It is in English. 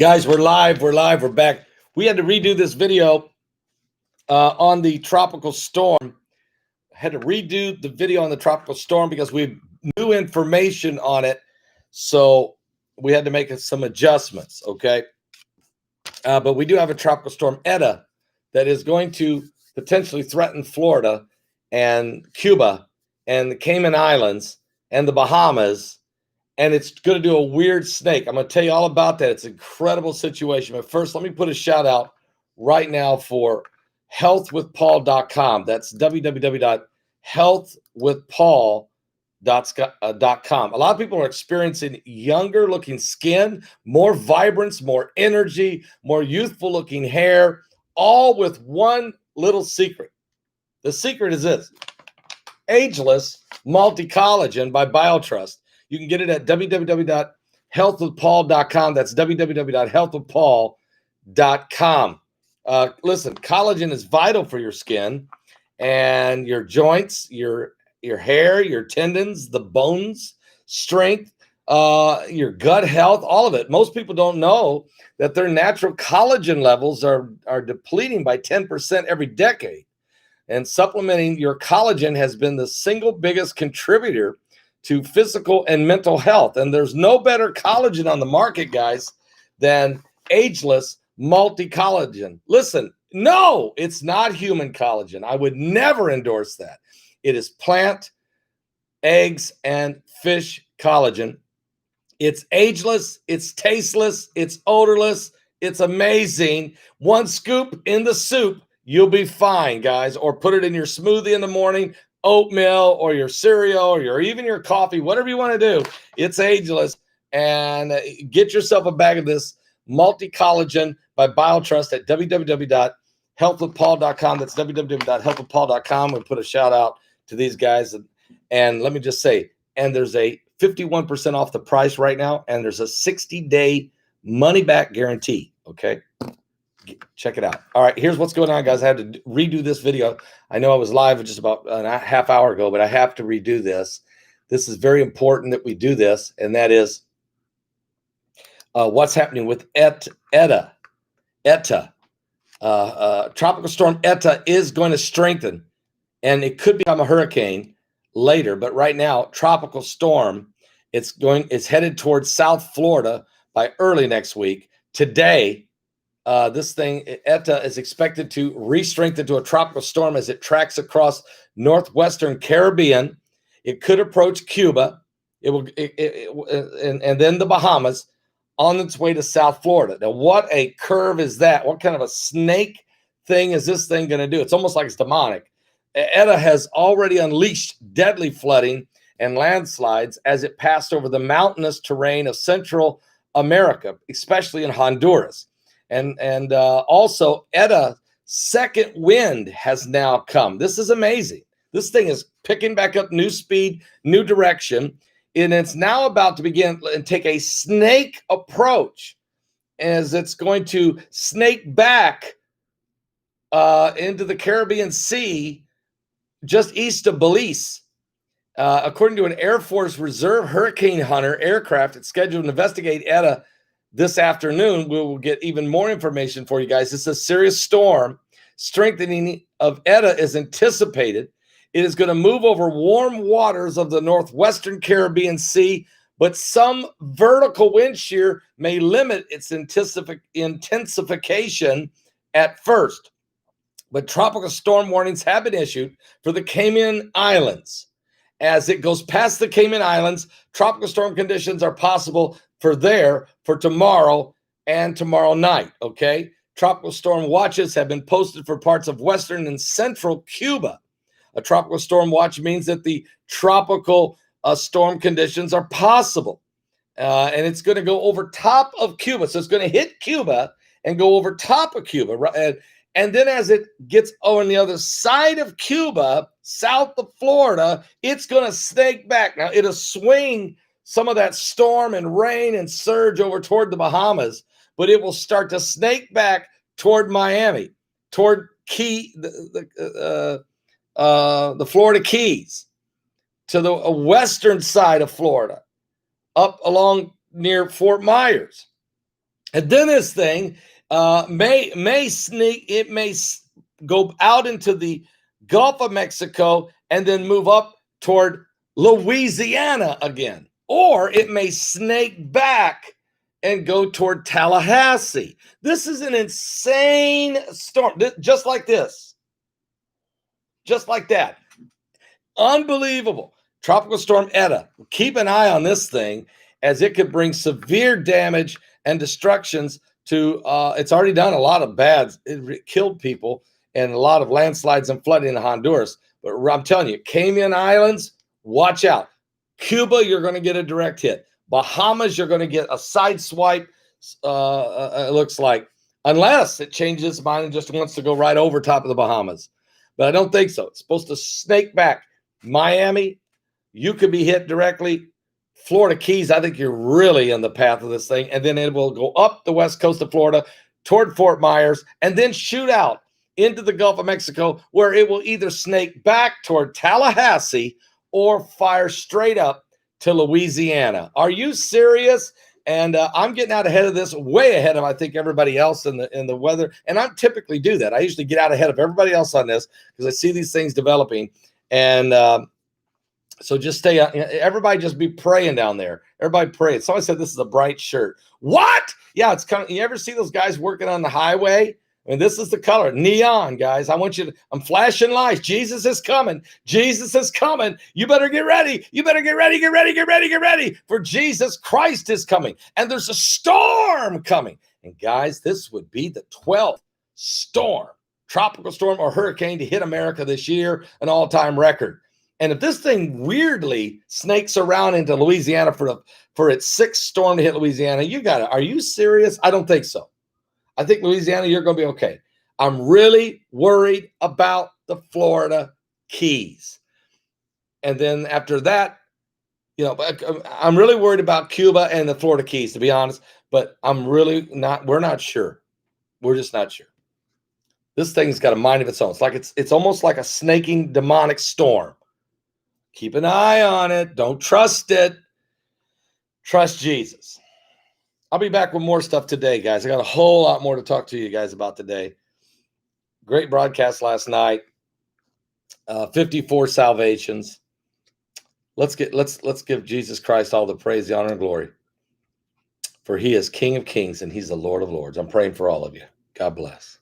Guys, we're live. We're back. We had to redo this video on the tropical storm. Had to redo the video on the tropical storm because we have new information on it. So we had to make some adjustments, okay? But we do have a tropical storm, Eta, that is going to potentially threaten Florida and Cuba and the Cayman Islands and the Bahamas. And it's going to do a weird snake. I'm going to tell you all about that. It's an incredible situation. But first, let me put a shout out right now for healthwithpaul.com. That's www.healthwithpaul.com. A lot of people are experiencing younger looking skin, more vibrance, more energy, more youthful looking hair, all with one little secret. The secret is this: Ageless Multi-Collagen by BioTrust. You can get it at www.healthwithpaul.com. That's www.healthwithpaul.com. Listen, collagen is vital for your skin and your joints, your hair, your tendons, the bones, strength, your gut health, all of it. Most people don't know that their natural collagen levels are depleting by 10% every decade. And supplementing your collagen has been the single biggest contributor to physical and mental health. And there's no better collagen on the market, guys, than Ageless Multi-Collagen. Listen, no, it's not human collagen. I would never endorse that. It is plant, eggs, and fish collagen. It's ageless, it's tasteless, it's odorless, it's amazing. One scoop in the soup, you'll be fine, guys. Or put it in your smoothie in the morning, oatmeal, or your cereal, or even your coffee, whatever you want to do. It's ageless. And get yourself a bag of this multi-collagen by BioTrust at www.healthwithpaul.com. That's www.healthwithpaul.com. We put a shout out to these guys. And let me just say, and there's a 51% off the price right now, and there's a 60-day money-back guarantee, okay? Check it out. All right, here's what's going on, guys. I had to redo this video. I know I was live just about a half hour ago, but I have to redo this. This is very important that we do this, and that is what's happening with Eta. Tropical storm Eta is going to strengthen, and it could become a hurricane later. But right now, tropical storm, it's headed towards South Florida by early next week. Today, this thing, Eta, is expected to re-strengthen to a tropical storm as it tracks across northwestern Caribbean. It could approach Cuba. And then the Bahamas on its way to South Florida. Now, what a curve is that? What kind of a snake thing is this thing going to do? It's almost like it's demonic. Eta has already unleashed deadly flooding and landslides as it passed over the mountainous terrain of Central America, especially in Honduras. And also, Eta second wind has now come. This is amazing. This thing is picking back up new speed, new direction, and it's now about to begin and take a snake approach as it's going to snake back into the Caribbean Sea just east of Belize. According to an Air Force Reserve Hurricane Hunter aircraft, it's scheduled to investigate Eta this afternoon. We will get even more information for you guys. It's a serious storm. Strengthening of Eta is anticipated. It is going to move over warm waters of the northwestern Caribbean Sea, but some vertical wind shear may limit its intensification at first. But tropical storm warnings have been issued for the Cayman Islands. As it goes past the Cayman Islands, tropical storm conditions are possible for tomorrow and tomorrow night, okay? Tropical storm watches have been posted for parts of western and central Cuba. A tropical storm watch means that the tropical storm conditions are possible. And it's going to go over top of Cuba. So it's going to hit Cuba and go over top of Cuba. And then as it gets on the other side of Cuba, south of Florida, it's going to snake back. Now, it'll swing some of that storm and rain and surge over toward the Bahamas, but it will start to snake back toward Miami, toward the Florida Keys, to the western side of Florida, up along near Fort Myers. And then this thing may sneak. It may go out into the Gulf of Mexico and then move up toward Louisiana again, or it may snake back and go toward Tallahassee. This is an insane storm, just like this, just like that. Unbelievable. Tropical Storm Eta. Keep an eye on this thing, as it could bring severe damage and destructions to, it's already done a lot of bad. It killed people and a lot of landslides and flooding in Honduras. But I'm telling you, Cayman Islands, watch out. Cuba, you're going to get a direct hit. Bahamas, you're going to get a side swipe, it looks like, unless it changes its mind and just wants to go right over top of the Bahamas. But I don't think so. It's supposed to snake back. Miami, you could be hit directly. Florida Keys, I think you're really in the path of this thing. And then it will go up the west coast of Florida toward Fort Myers and then shoot out into the Gulf of Mexico, where it will either snake back toward Tallahassee or fire straight up to Louisiana. Are you serious? And I'm getting out ahead of this, way ahead of, I think, everybody else in the weather. And I typically do that. I usually get out ahead of everybody else on this because I see these things developing. And so just stay, everybody just be praying down there. Everybody pray. Somebody said this is a bright shirt. What? Yeah, it's kind of, you ever see those guys working on the highway? I mean, this is the color, neon, guys. I want you to, I'm flashing lights. Jesus is coming. Jesus is coming. You better get ready. You better get ready, get ready, get ready, get ready. For Jesus Christ is coming. And there's a storm coming. And guys, this would be the 12th storm, tropical storm or hurricane to hit America this year, an all-time record. And if this thing weirdly snakes around into Louisiana for its sixth storm to hit Louisiana, you got it. Are you serious? I don't think so. I think Louisiana, you're going to be okay. I'm really worried about the Florida Keys. And then after that, you know, I'm really worried about Cuba and the Florida Keys, to be honest. But I'm really not, we're not sure. We're just not sure. This thing's got a mind of its own. It's like it's almost like a snaking demonic storm. Keep an eye on it. Don't trust it. Trust Jesus. I'll be back with more stuff today, guys. I got a whole lot more to talk to you guys about today. Great broadcast last night. 54 salvations. Let's give Jesus Christ all the praise, the honor, and glory. For he is King of Kings and he's the Lord of Lords. I'm praying for all of you. God bless.